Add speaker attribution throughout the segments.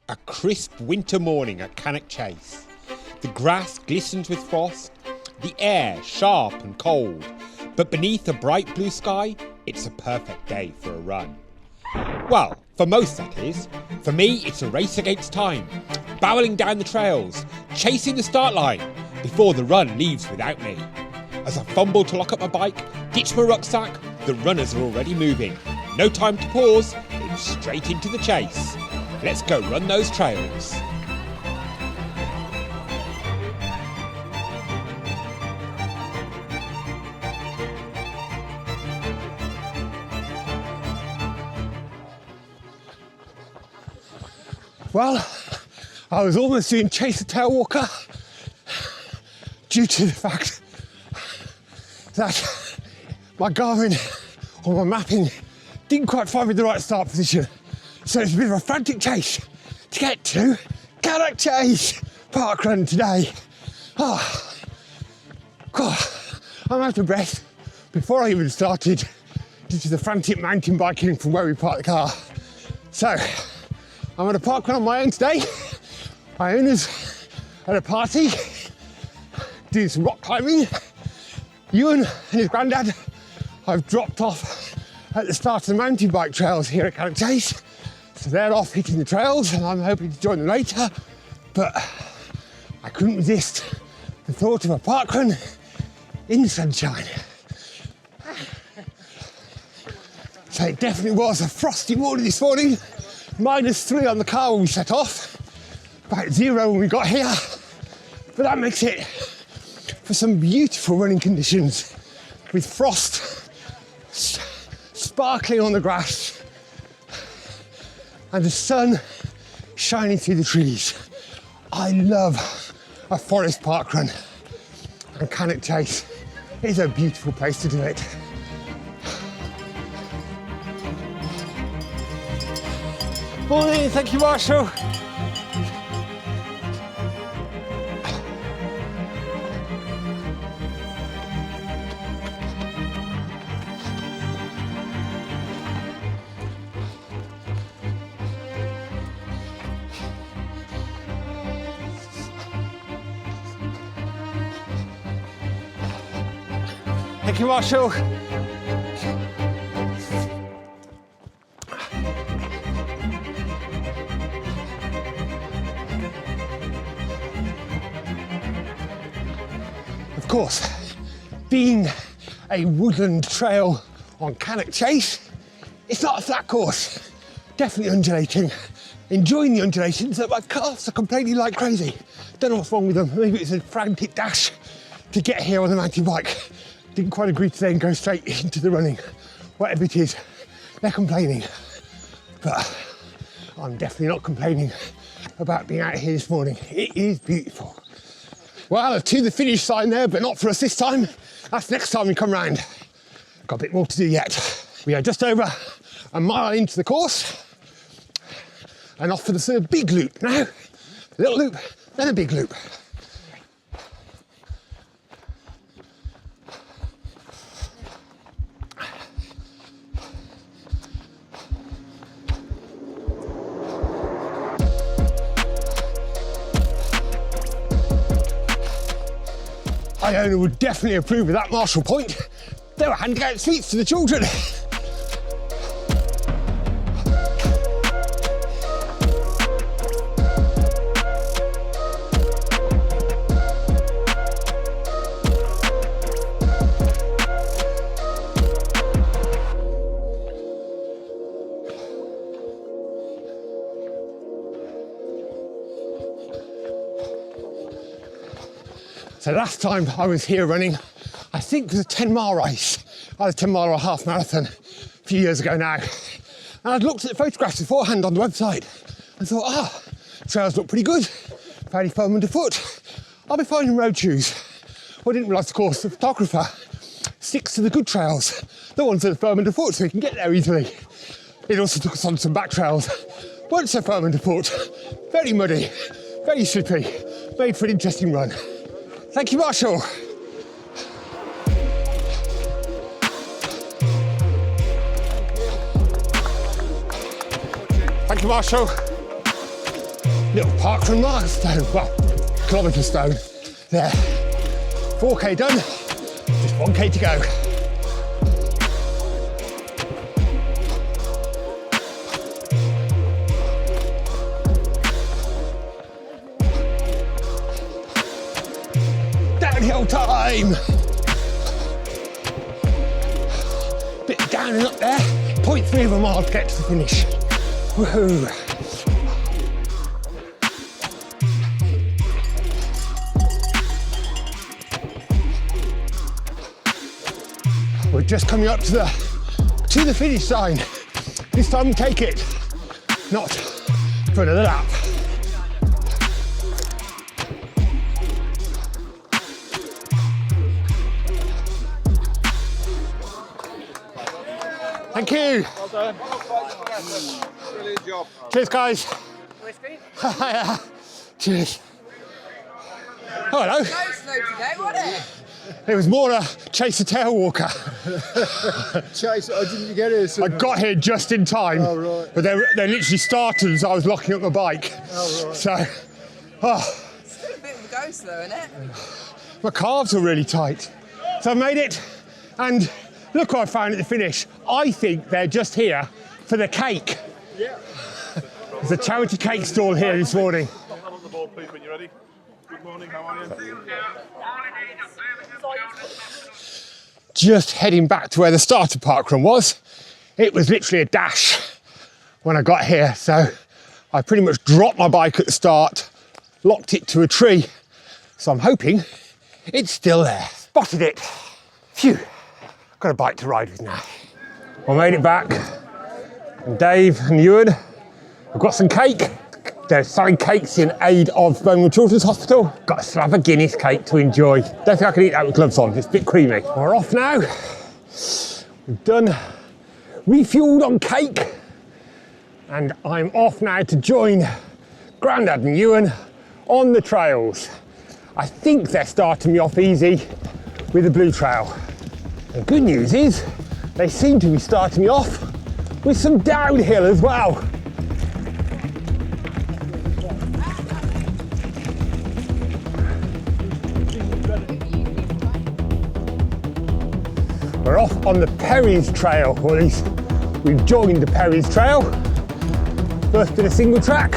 Speaker 1: A crisp winter morning at Cannock Chase. The grass glistens with frost, the air sharp and cold, but beneath a bright blue sky, it's a perfect day for a run. Well, for most that is. For me, it's a race against time, barreling down the trails, chasing the start line, before the run leaves without me. As I fumble to lock up my bike, ditch my rucksack, the runners are already moving. No time to pause, it's straight into the chase. Let's go run those trails. Well, I was almost doing chase the tail walker due to the fact that my Garmin or my mapping didn't quite find me the right start position. So it's a bit of a frantic chase to get to Cannock Chase parkrun today. Oh, God, I'm out of breath before I even started due to the frantic mountain biking from where we parked the car. So I'm at a parkrun on my own today. My owner's at a party doing some rock climbing. Ewan and his Grandad I've dropped off at the start of the mountain bike trails here at Cannock Chase. So they're off hitting the trails and I'm hoping to join them later, but I couldn't resist the thought of a parkrun in the sunshine. So it definitely was a frosty morning this morning, -3 on the car when we set off, about 0 when we got here, but that makes it for some beautiful running conditions with frost sparkling on the grass and the sun shining through the trees. I love a forest parkrun, and Cannock Chase is a beautiful place to do it. Morning, thank you, Marshall. Thank you, Marshall. Of course, being a woodland trail on Cannock Chase, it's not a flat course, definitely undulating. Enjoying the undulations, but my calves are complaining like crazy. Don't know what's wrong with them, maybe it's a frantic dash to get here on the mountain bike. Didn't quite agree today and go straight into the running. Whatever it is, they're complaining. But I'm definitely not complaining about being out here this morning. It is beautiful. Well, I've to the finish sign there, but not for us this time. That's next time we come round. Got a bit more to do yet. We are just over a mile into the course and off for the sort of big loop now. A little loop, then a big loop. My owner would definitely approve of that Marshall point. They were handing out sweets to the children. So last time I was here running, I think it was a 10-mile race. I had a 10-mile or a half marathon a few years ago now. And I'd looked at the photographs beforehand on the website and thought, trails look pretty good, fairly firm underfoot. I'll be fine in road shoes. Well, I didn't realise, of course, the photographer sticks to the good trails, the ones that are firm underfoot, so you can get there easily. It also took us on some back trails, weren't so firm underfoot, very muddy, very slippy, made for an interesting run. Thank you, Marshall. Thank you, Marshall. Little parkrun milestone, well, kilometre stone. There, 4K done, just 1K to go. Downhill time. Bit down and up there, 0.3 of a mile to get to the finish. Woohoo. We're just coming up to the finish line. This time we take it, not for another lap. Thank you.
Speaker 2: Well done. Brilliant job.
Speaker 1: Cheers, guys. Cheers. Oh, hello.
Speaker 3: No slow today, wasn't it?
Speaker 1: It was more a chase a tail walker.
Speaker 2: Chase, I didn't get here.
Speaker 1: I got here just in time,
Speaker 2: Oh, right.
Speaker 1: but they literally started as I was locking up my bike.
Speaker 2: Oh, right.
Speaker 1: So,
Speaker 3: Still a bit of a go slow, isn't it?
Speaker 1: my calves are really tight. So I made it, and look what I found at the finish. I think they're just here for the cake.
Speaker 2: Yeah.
Speaker 1: There's a charity cake stall here this morning.
Speaker 2: Not on the board, please, when you're ready. Good morning, how are you?
Speaker 1: Just heading back to where the start of parkrun was. It was literally a dash when I got here, so I pretty much dropped my bike at the start, locked it to a tree, so I'm hoping it's still there. Spotted it. Phew, got a bike to ride with now. I made it back, and Dave and Ewan have got some cake. They're selling cakes in aid of Birmingham Children's Hospital. Got a slab of Guinness cake to enjoy. Don't think I can eat that with gloves on, it's a bit creamy. We're off now. We've done, refueled on cake, and I'm off now to join Grandad and Ewan on the trails. I think they're starting me off easy with the blue trail. The good news is, they seem to be starting me off with some downhill as well. We're off on the Perry's Trail, or at least we've joined the Perry's Trail. First bit of single track.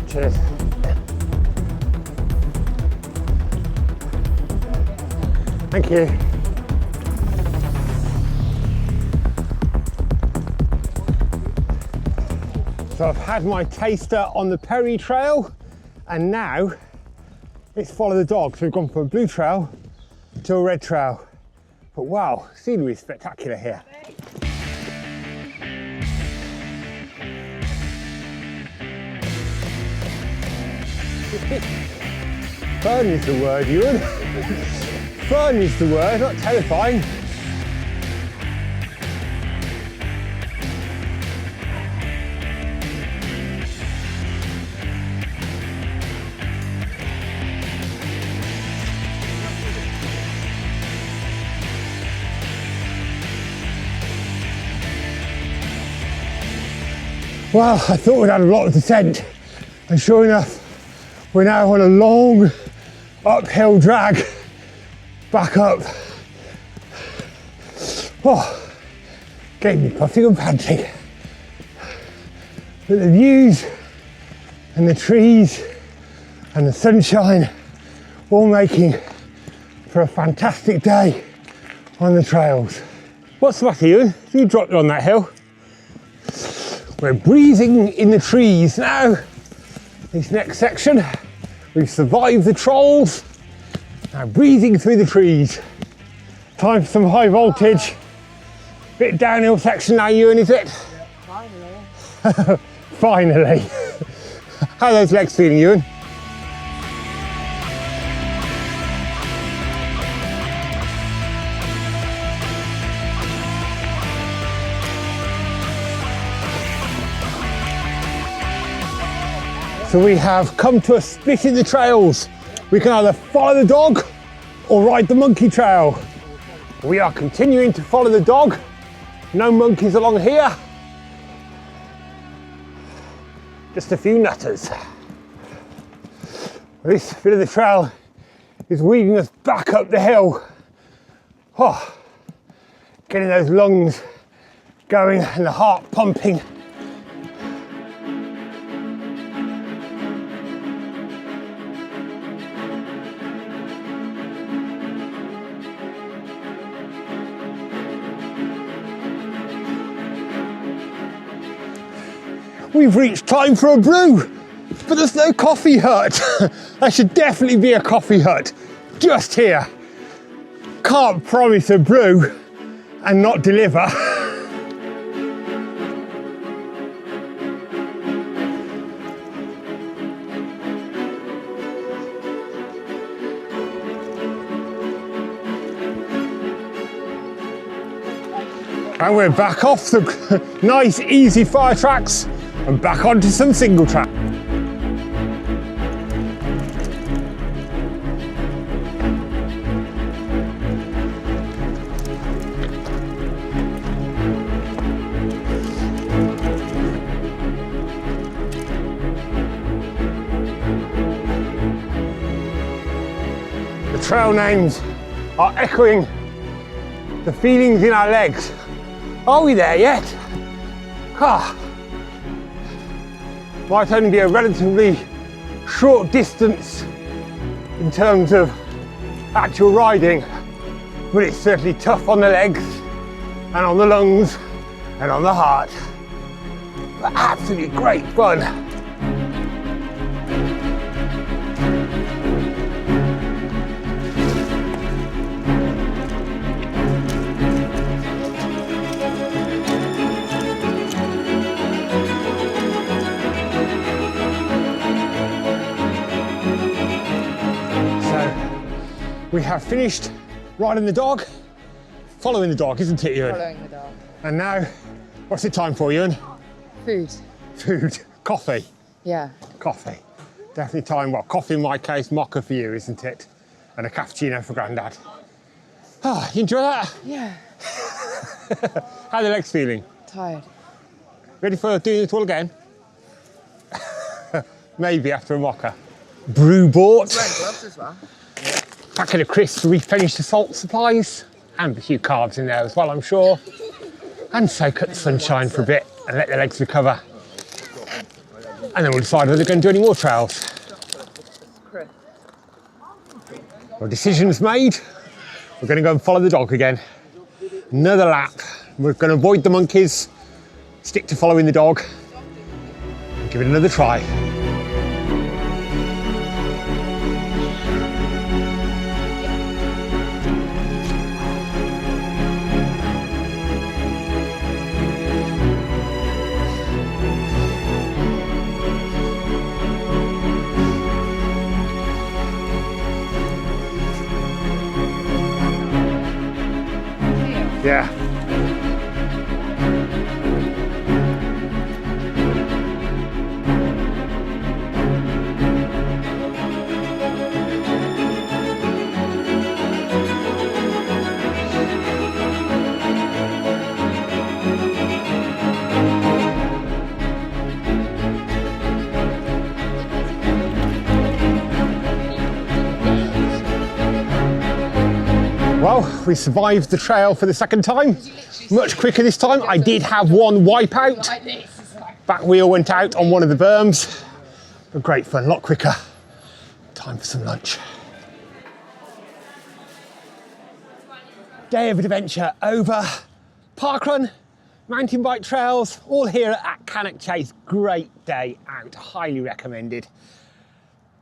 Speaker 1: Cheers. Thank you. So I've had my taster on the Perry Trail, and now it's follow the dog. So we've gone from a blue trail to a red trail. But wow, scenery is spectacular here. Fun is the word, Ewan. Fun is the word, not terrifying. Well, I thought we'd had a lot of descent, and sure enough, we're now on a long uphill drag back up. Oh, gave me puffing and panting. But the views and the trees and the sunshine all making for a fantastic day on the trails. What's the matter, Ewan? You dropped on that hill. We're breathing in the trees now. This next section, We've survived the trolls. Now breathing through the trees. Time for some high voltage. Bit downhill section now, Ewan, is it?
Speaker 3: Finally.
Speaker 1: Finally. How are those legs feeling, Ewan? So we have come to a split in the trails. We can either follow the dog or ride the monkey trail. We are continuing to follow the dog. No monkeys along here. Just a few nutters. This bit of the trail is weaving us back up the hill. Oh, getting those lungs going and the heart pumping. We've reached time for a brew, but there's no coffee hut. There should definitely be a coffee hut just here. Can't promise a brew and not deliver. And we're back off the nice easy fire tracks and back onto some single track. The trail names are echoing the feelings in our legs. Are we there yet? Ah. Might only be a relatively short distance in terms of actual riding, but it's certainly tough on the legs and on the lungs and on the heart. But absolutely great fun. We have finished riding the dog, following the dog, isn't it, Ewan?
Speaker 3: Following the dog.
Speaker 1: And now, what's it time for, Ewan?
Speaker 3: Food.
Speaker 1: Food. Coffee.
Speaker 3: Yeah.
Speaker 1: Coffee. Definitely time, well, coffee in my case, mocha for you, isn't it? And a cappuccino for Grandad. Ah, you enjoy that?
Speaker 3: Yeah.
Speaker 1: How are the legs feeling?
Speaker 3: Tired.
Speaker 1: Ready for doing it all again? Maybe after a mocha. Brew bought.
Speaker 3: Wearing gloves as well.
Speaker 1: Packet of crisps to replenish the salt supplies, and a few carbs in there as well, I'm sure. And soak up the sunshine for a bit and let the legs recover. And then we'll decide whether we're going to do any more trails. Well, decision's made. We're going to go and follow the dog again. Another lap. We're going to avoid the monkeys, stick to following the dog, and give it another try. Yeah. Well, we survived the trail for the second time. Much quicker this time. I did have one wipeout. Back wheel went out on one of the berms. But great fun, a lot quicker. Time for some lunch. Day of adventure over. Parkrun, mountain bike trails, all here at Cannock Chase. Great day out, highly recommended.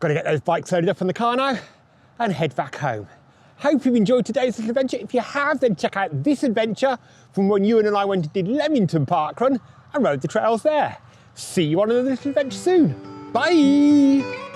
Speaker 1: Got to get those bikes loaded up on the car now and head back home. Hope you've enjoyed today's little adventure. If you have, then check out this adventure from when Ewan and I went and did Leamington Parkrun and rode the trails there. See you on another little adventure soon. Bye!